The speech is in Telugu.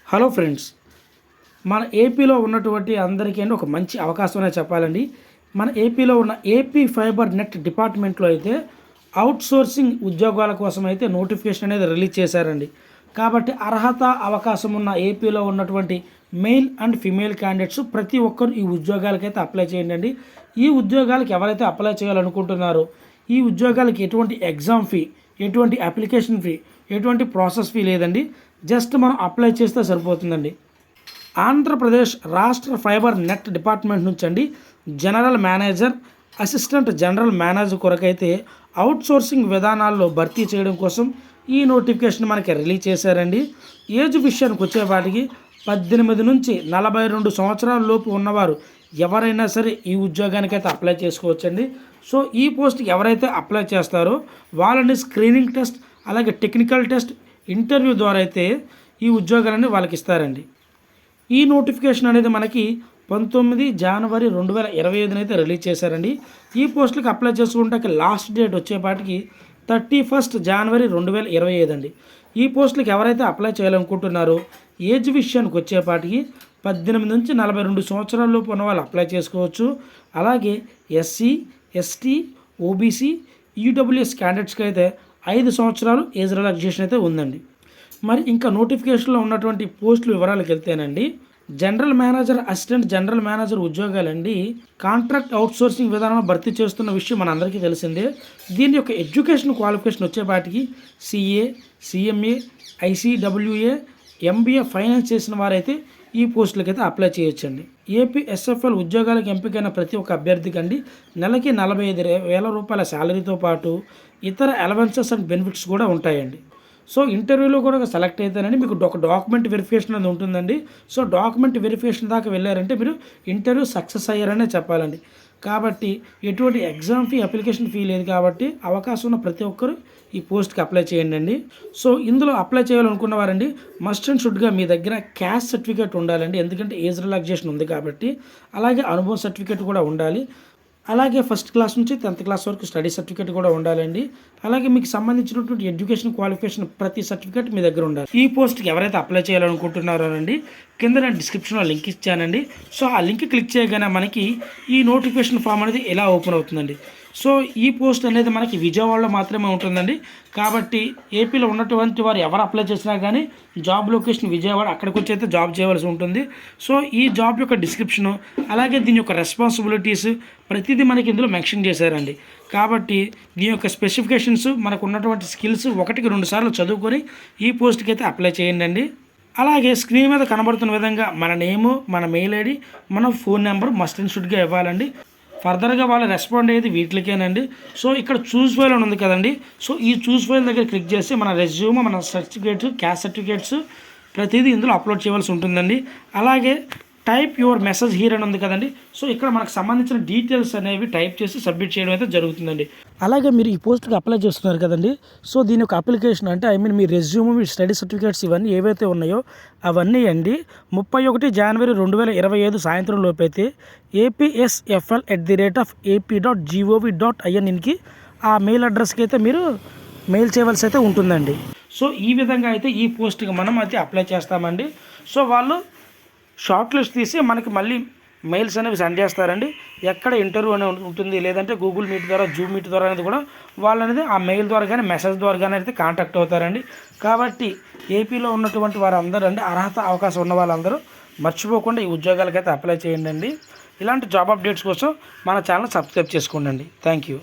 హలో ఫ్రెండ్స్, మన ఏపీలో ఉన్నటువంటి అందరికీ ఒక మంచి అవకాశం చెప్పాలండి. మన ఏపీలో ఉన్న ఏపీ ఫైబర్ నెట్ డిపార్ట్మెంట్లో అయితే అవుట్సోర్సింగ్ ఉద్యోగాల కోసం అయితే నోటిఫికేషన్ అనేది రిలీజ్ చేశారండి. కాబట్టి అర్హత అవకాశం ఉన్న ఏపీలో ఉన్నటువంటి మెయిల్ అండ్ ఫిమేల్ క్యాండిడేట్స్ ప్రతి ఒక్కరు ఈ ఉద్యోగాలకైతే అప్లై చేయండి. ఈ ఉద్యోగాలకు ఎవరైతే అప్లై చేయాలనుకుంటున్నారో ఈ ఉద్యోగాలకి ఎటువంటి ఎగ్జామ్ ఫీ, ఎటువంటి అప్లికేషన్ ఫీ, ఎటువంటి ప్రాసెస్ ఫీ లేదండి. జస్ట్ మనం అప్లై చేస్తే సరిపోతుందండి. ఆంధ్రప్రదేశ్ రాష్ట్ర ఫైబర్ నెట్ డిపార్ట్మెంట్ నుంచి అండి general manager, assistant general manager కొరకైతే అవుట్సోర్సింగ్ విధానాల్లో భర్తీ చేయడం కోసం ఈ నోటిఫికేషన్ మనకి రిలీజ్ చేశారండి. ఏజ్ విషయానికి వచ్చేవాటికి 18 నుంచి 42 సంవత్సరాల లోపు ఉన్నవారు ఎవరైనా సరే ఈ ఉద్యోగానికైతే అప్లై చేసుకోవచ్చండి. సో ఈ పోస్ట్కి ఎవరైతే అప్లై చేస్తారో వాళ్ళని స్క్రీనింగ్ టెస్ట్, అలాగే టెక్నికల్ టెస్ట్, ఇంటర్వ్యూ ద్వారా అయితే ఈ ఉద్యోగాలన్నీ వాళ్ళకి ఇస్తారండి. ఈ నోటిఫికేషన్ అనేది మనకి 19 జనవరి 2025 అయితే రిలీజ్ చేశారండి. ఈ పోస్టులకు అప్లై చేసుకుంటే లాస్ట్ డేట్ వచ్చేపాటికి 31 జనవరి 2025 అండి. ఈ పోస్టులకు ఎవరైతే అప్లై చేయాలనుకుంటున్నారో ఏజ్ విషయానికి వచ్చేపాటికి 18 నుంచి 42 సంవత్సరాల లోపు ఉన్న వాళ్ళు అప్లై చేసుకోవచ్చు. అలాగే ఎస్సీ, ఎస్టీ, ఓబీసీ, ఈడబ్ల్యూఎస్ క్యాండిడేట్స్కి అయితే 5 సంవత్సరాలు ఏజ్ రిలాక్సేషన్ అయితే ఉందండి. మరి ఇంకా నోటిఫికేషన్లో ఉన్నటువంటి పోస్టుల వివరాలకు వెళ్తేనండి, general manager, assistant general manager ఉద్యోగాలండి కాంట్రాక్ట్ అవుట్సోర్సింగ్ విధానం భర్తీ చేస్తున్న విషయం మనందరికీ తెలిసిందే. దీని యొక్క ఎడ్యుకేషన్ క్వాలిఫికేషన్ వచ్చేపాటికి CA, CMA, ICWA, MBA finance చేసిన వారైతే ఈ పోస్టులకి అయితే అప్లై చేయొచ్చండి. ఏపీ ఎస్ఎఫ్ఎల్ ఉద్యోగాలకు ఎంపికైన ప్రతి ఒక్క అభ్యర్థికి అండి నెలకి 45,000 రూపాయల శాలరీతో పాటు ఇతర అలవెన్సెస్ అండ్ బెనిఫిట్స్ కూడా ఉంటాయండి. సో ఇంటర్వ్యూలో కూడా సెలెక్ట్ అయితేనండి మీకు ఒక డాక్యుమెంట్ వెరిఫికేషన్ అనేది ఉంటుందండి. సో డాక్యుమెంట్ వెరిఫికేషన్ దాకా వెళ్ళారంటే మీరు ఇంటర్వ్యూ సక్సెస్ అయ్యారనే చెప్పాలండి. కాబట్టి ఎటువంటి ఎగ్జామ్ ఫీ, అప్లికేషన్ ఫీ లేదు. కాబట్టి అవకాశం ఉన్న ప్రతి ఒక్కరు ఈ పోస్ట్కి అప్లై చేయండి. సో ఇందులో అప్లై చేయాలనుకున్న వారండి మస్ట్ అండ్ షుడ్గా మీ దగ్గర క్యాస్ట్ సర్టిఫికేట్ ఉండాలండి. ఎందుకంటే ఏజ్ రిలాక్సేషన్ ఉంది కాబట్టి. అలాగే అనుభవం సర్టిఫికేట్ కూడా ఉండాలి. అలాగే ఫస్ట్ క్లాస్ నుంచి 10th క్లాస్ వరకు స్టడీ సర్టిఫికేట్ కూడా ఉండాలండి. అలాగే మీకు సంబంధించినటువంటి ఎడ్యుకేషన్ క్వాలిఫికేషన్ ప్రతి సర్టిఫికేట్ మీ దగ్గర ఉండాలి. ఈ పోస్ట్కి ఎవరైతే అప్లై చేయాలనుకుంటున్నారో అండి కింద నేను డిస్క్రిప్షన్లో లింక్ ఇచ్చానండి. సో ఆ లింక్ క్లిక్ చేయగానే మనకి ఈ నోటిఫికేషన్ ఫామ్ అనేది ఎలా ఓపెన్ అవుతుందండి. సో ఈ పోస్ట్ అనేది మనకి విజయవాడలో మాత్రమే ఉంటుందండి. కాబట్టి ఏపీలో ఉన్నటువంటి వారు ఎవరు అప్లై చేసినా కానీ జాబ్ లొకేషన్ విజయవాడ, అక్కడికి వచ్చి అయితే జాబ్ చేయవలసి ఉంటుంది. సో ఈ జాబ్ యొక్క డిస్క్రిప్షను, అలాగే దీని యొక్క రెస్పాన్సిబిలిటీస్ ప్రతిదీ మనకి ఇందులో మెన్షన్ చేశారండి. కాబట్టి దీని యొక్క స్పెసిఫికేషన్స్, మనకు ఉన్నటువంటి స్కిల్స్ 1-2 సార్లు చదువుకొని ఈ పోస్ట్కి అయితే అప్లై చేయండి. అలాగే స్క్రీన్ మీద కనబడుతున్న విధంగా మన నేము, మన మెయిల్ ఐడి, మన ఫోన్ నెంబర్ మస్ట్ అండ్ షుడ్గా ఇవ్వాలండి. ఫర్దర్గా వాళ్ళు రెస్పాండ్ అయ్యేది వీటికేనండి. సో ఇక్కడ చూస్ ఫైల్ అని ఉంది కదండి. సో ఈ చూస్ ఫైల్ దగ్గర క్లిక్ చేసి మన రెజ్యూమ్, మన సర్టిఫికేట్స్, క్యాస్ట్ సర్టిఫికేట్స్ ప్రతిదీ ఇందులో అప్లోడ్ చేయవలసి ఉంటుందండి. అలాగే టైప్ యువర్ మెసేజ్ హీర్ అని ఉంది కదండి. సో ఇక్కడ మనకు సంబంధించిన డీటెయిల్స్ అనేవి టైప్ చేసి సబ్మిట్ చేయడం అయితే జరుగుతుందండి. అలాగే మీరు ఈ పోస్ట్కి అప్లై చేస్తున్నారు కదండి. సో దీని యొక్క అప్లికేషన్ అంటే మీ రెజ్యూమ్, మీ స్టడీ సర్టిఫికేట్స్ ఇవన్నీ ఏవైతే ఉన్నాయో అవన్నీ అండి 31 జనవరి 2025 సాయంత్రం లోపైతే apsfl@ap.gov.inకి ఆ మెయిల్ అడ్రస్కి అయితే మీరు మెయిల్ చేయవలసి అయితే ఉంటుందండి. సో ఈ విధంగా అయితే ఈ పోస్ట్కి మనం అయితే అప్లై చేస్తామండి. సో వాళ్ళు షార్ట్ లిస్ట్ తీసి మనకి మళ్ళీ మెయిల్స్ అనేవి సెండ్ చేస్తారండి. ఎక్కడ ఇంటర్వ్యూ అనేది ఉంటుంది, లేదంటే గూగుల్ మీట్ ద్వారా, జూమ్ మీట్ ద్వారా అనేది కూడా వాళ్ళు అనేది ఆ మెయిల్ ద్వారా కానీ మెసేజ్ ద్వారా కానీ అయితే కాంటాక్ట్ అవుతారండి. కాబట్టి ఏపీలో ఉన్నటువంటి వారందరూ అండి అర్హత అవకాశం ఉన్న వాళ్ళందరూ మర్చిపోకుండా ఈ ఉద్యోగాలకైతే అప్లై చేయండి. ఇలాంటి జాబ్ అప్డేట్స్ కోసం మన ఛానల్ సబ్స్క్రైబ్ చేసుకోండి. Thank you.